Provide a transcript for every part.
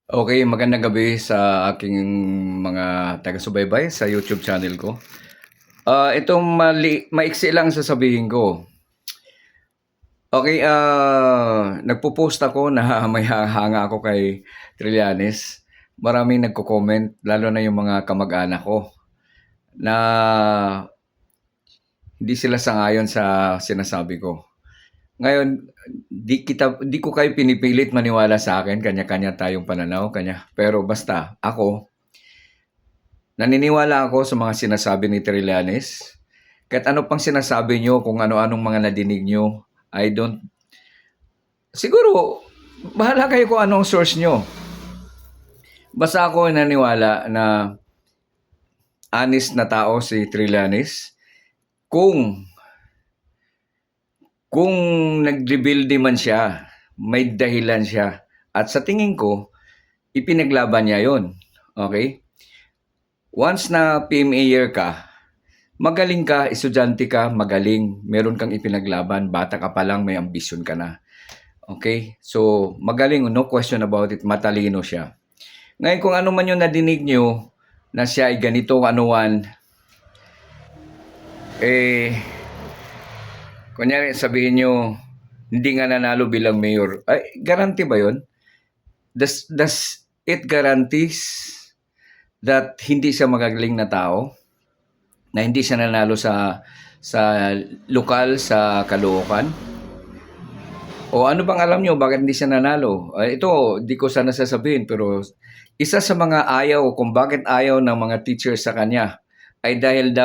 Okay, magandang gabi sa aking mga taga-subaybay sa YouTube channel ko. Itong maiksi lang sasabihin ko. Okay, nagpo-post ako na may hanga ako kay Trillanes. Maraming nagko-comment, lalo na yung mga kamag-anak ko, na hindi sila sangayon sa sinasabi ko. Ngayon, di ko kayo pinipilit maniwala sa akin, kanya-kanya tayong pananaw, pero basta ako, naniniwala ako sa mga sinasabi ni Trillanes. Kahit ano pang sinasabi nyo, kung ano-anong mga nadinig nyo, I don't... Siguro, bahala kayo kung anong source nyo. Basta ako naniniwala na honest na tao si Trillanes. Kung nag-rebuild man siya, may dahilan siya. At sa tingin ko, ipinaglaban niya yon. Okay? Once na PMA year ka, magaling ka, estudyante ka, magaling, meron kang ipinaglaban, bata ka pa lang, may ambisyon ka na. Okay? So, magaling, no question about it, matalino siya. Ngayon, kung ano man yung nadinig nyo, na siya ay ganito, anuan, kunyari sabihin nyo, hindi nga nanalo bilang mayor. Ay, guarantee ba yun? Does it guarantees that hindi siya magagaling na tao? Na hindi siya nanalo sa lokal, sa Caloocan? O ano bang alam nyo bakit hindi siya nanalo? Ito, di ko sana sasabihin, pero isa sa mga ayaw kung bakit ayaw ng mga teachers sa kanya ay dahil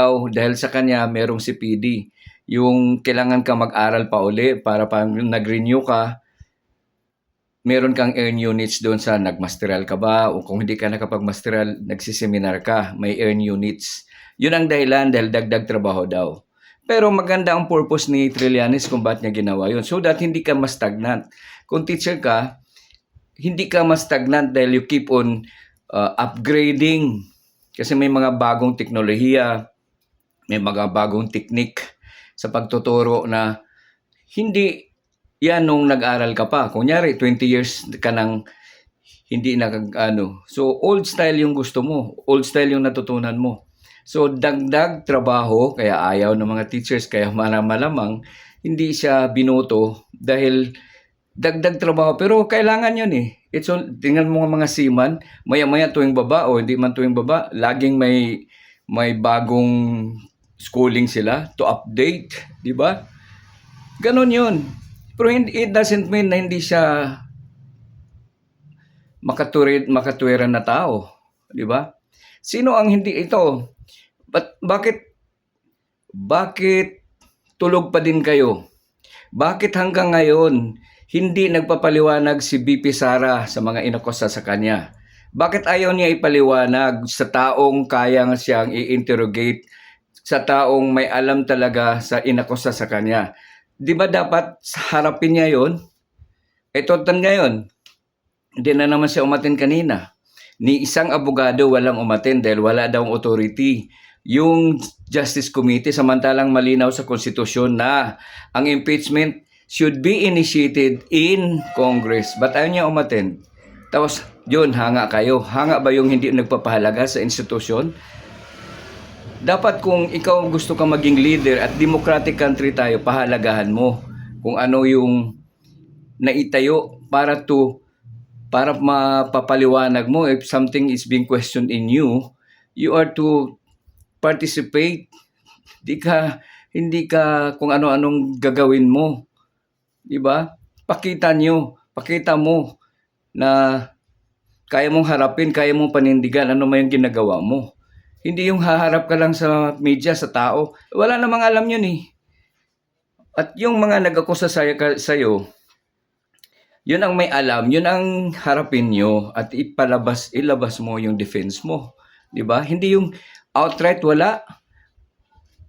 sa kanya merong CPD. Yung kailangan ka mag-aral pa uli para pag nag-renew ka, meron kang earn units doon sa nagmasteral ka ba, o kung hindi ka nakapag-masteral, nagsiseminar ka, may earn units. Yun ang dahilan dahil dagdag trabaho daw. Pero maganda ang purpose ni Trillanes kung bakit niya ginawa yun. So that hindi ka ma-stagnant. Kung teacher ka, hindi ka ma-stagnant dahil you keep on upgrading. Kasi may mga bagong teknolohiya, may mga bagong technique sa pagtuturo na hindi yan nung nag-aral ka pa. Kunyari, 20 years ka nang hindi So, old style yung gusto mo. Old style yung natutunan mo. So, dagdag trabaho, kaya ayaw ng mga teachers, kaya malamang hindi siya binoto dahil dagdag trabaho. Pero kailangan yun eh. Tingnan mo mga seaman, maya-maya tuwing baba o hindi man tuwing baba, laging may bagong schooling sila to update, di ba? Ganon yun. Pero it doesn't mean na hindi siya makatwiran na tao, di ba? Sino ang hindi ito? Bakit tulog pa din kayo? Bakit hanggang ngayon hindi nagpapaliwanag si BP Sara sa mga inakusa sa kanya? Bakit ayaw niya ipaliwanag sa taong kayang siyang i-interrogate, sa taong may alam talaga sa inakusa sa kanya? Di ba dapat harapin niya yon? Ito ngayon, hindi na naman siya umatin kanina. Ni isang abogado walang umatin dahil wala daw authority. Yung Justice Committee, samantalang malinaw sa konstitusyon na ang impeachment should be initiated in Congress. But ayaw niya umatin. Tapos, yun, hanga kayo. Hanga ba yung hindi nagpapahalaga sa institusyon? Dapat kung ikaw gusto kang maging leader at democratic country tayo, pahalagahan mo kung ano yung naitayo para mapapaliwanag mo. If something is being questioned in you, you are to participate. Hindi ka kung ano-anong gagawin mo. Di ba? Pakita mo na kaya mong harapin, kaya mong panindigan ano man yung ginagawa mo. Hindi yung haharap ka lang sa media, sa tao. Wala namang alam yun eh. At yung mga nag-akusa sa'yo, yun ang may alam, yun ang harapin nyo at ilabas mo yung defense mo. Di ba? Hindi yung outright wala.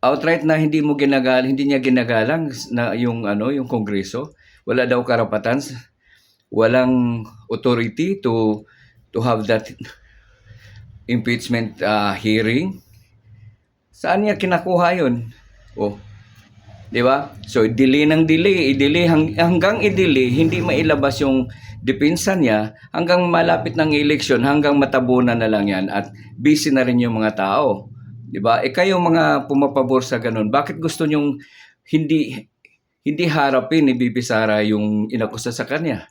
Outright na hindi niya ginagalang na yung kongreso. Wala daw karapatan, walang authority to have that impeachment hearing. Saan niya kinakuha yun? Oh, di ba? So, delay hanggang i-delay, hindi mailabas yung depensa niya hanggang malapit ng eleksyon, hanggang matabunan na lang yan at busy na rin yung mga tao. 'Di ba? Kayo mga pumapabor sa ganun, bakit gusto nyong hindi hindi harapin ni Bibi Sara yung inakusa sa kanya?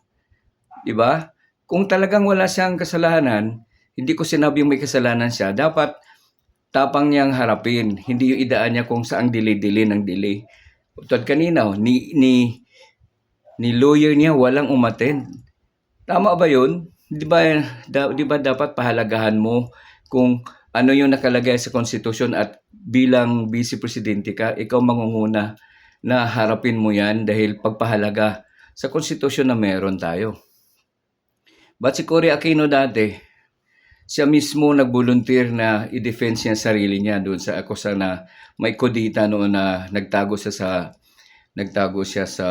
'Di ba? Kung talagang wala siyang kasalanan, hindi ko sinabing may kasalanan siya, dapat tapang niyang harapin, hindi yung idaan niya kung saang delay-delay ng delay. Tulad kanina, ni lawyer niya walang umattend. Tama ba 'yun? 'Di ba dapat pahalagahan mo kung ano yung nakalagay sa konstitusyon, at bilang vice presidente ka, ikaw mangunguna na harapin mo 'yan dahil pagpahalaga sa konstitusyon na meron tayo. But si Cory Aquino dati, siya mismo nag-volunteer na i-defense niya sarili niya doon sa akusa na may kudita noon na nagtago siya sa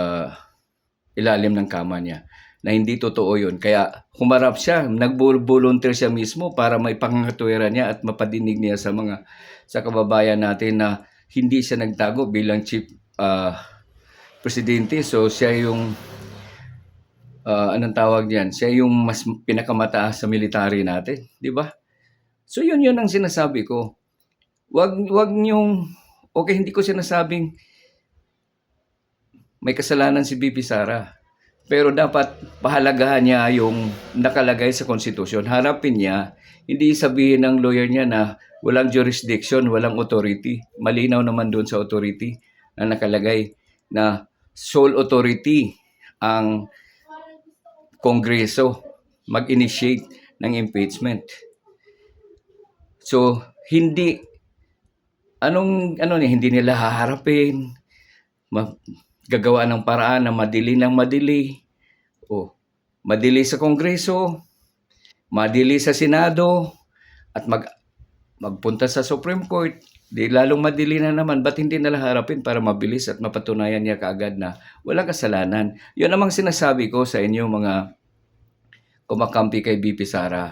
ilalim ng kama niya, na hindi totoo yun. Kaya humarap siya, nag-volunteer siya mismo para may pangangatuwiran niya at mapadinig niya sa kababayan natin na hindi siya nagtago bilang chief presidente. So siya yung anong tawag niyan? Siya yung mas pinakamataas sa military natin, 'di ba? So yun ang sinasabi ko. Wag niyong, okay, hindi ko sinasabing may kasalanan si Bibi Sara. Pero dapat pahalagahan niya yung nakalagay sa konstitusyon. Harapin niya, hindi sabihin ng lawyer niya na walang jurisdiction, walang authority. Malinaw naman doon sa authority na nakalagay na sole authority ang Kongreso mag-initiate ng impeachment. So, hindi nila haharapin, gagawa ng paraan na madili ng madili, o madili sa Kongreso, madili sa Senado, at magpunta sa Supreme Court, di lalong madili na naman. Ba't hindi nila harapin para mabilis at mapatunayan niya kaagad na walang kasalanan? Yun namang sinasabi ko sa inyo mga kumakampi kay BP Sara.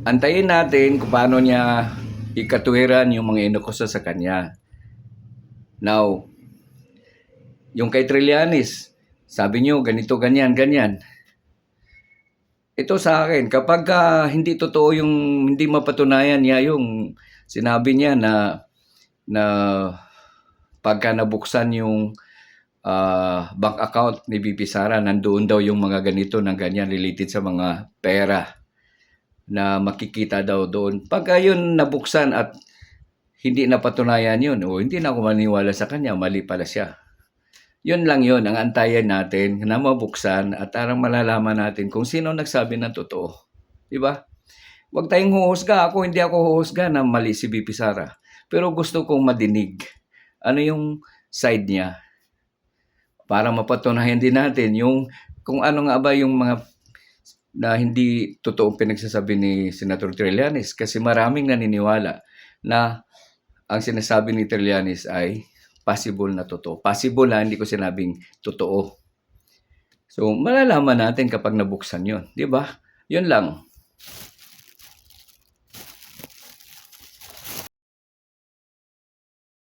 Antayin natin kung paano niya ikatuwiran yung mga inukusa sa kanya. Now, yung kay Trillanes, sabi niyo ganito, ganyan, ganyan. Ito sa akin, kapag hindi totoo yung, hindi mapatunayan niya yung sinabi niya na pagka nabuksan yung bank account ni BP Sara, nandoon daw yung mga ganito ng ganyan related sa mga pera na makikita daw doon. Pagka yun nabuksan at hindi napatunayan yun, hindi na ako maniwala sa kanya, mali pala siya. Yun lang yun, ang antayan natin na mabuksan at tarang malalaman natin kung sino nagsabi ng totoo. Diba? Huwag tayong huhusga. Hindi ako huhusga na mali si BP Sara. Pero gusto kong madinig ano yung side niya para mapatunayan din natin yung kung ano nga ba yung mga na hindi totoong pinagsasabi ni Senator Trillanes. Kasi maraming naniniwala na ang sinasabi ni Trillanes ay possible na totoo. Possible hindi ko sinabing totoo. So, malalaman natin kapag nabuksan yun. Di ba? Yun lang.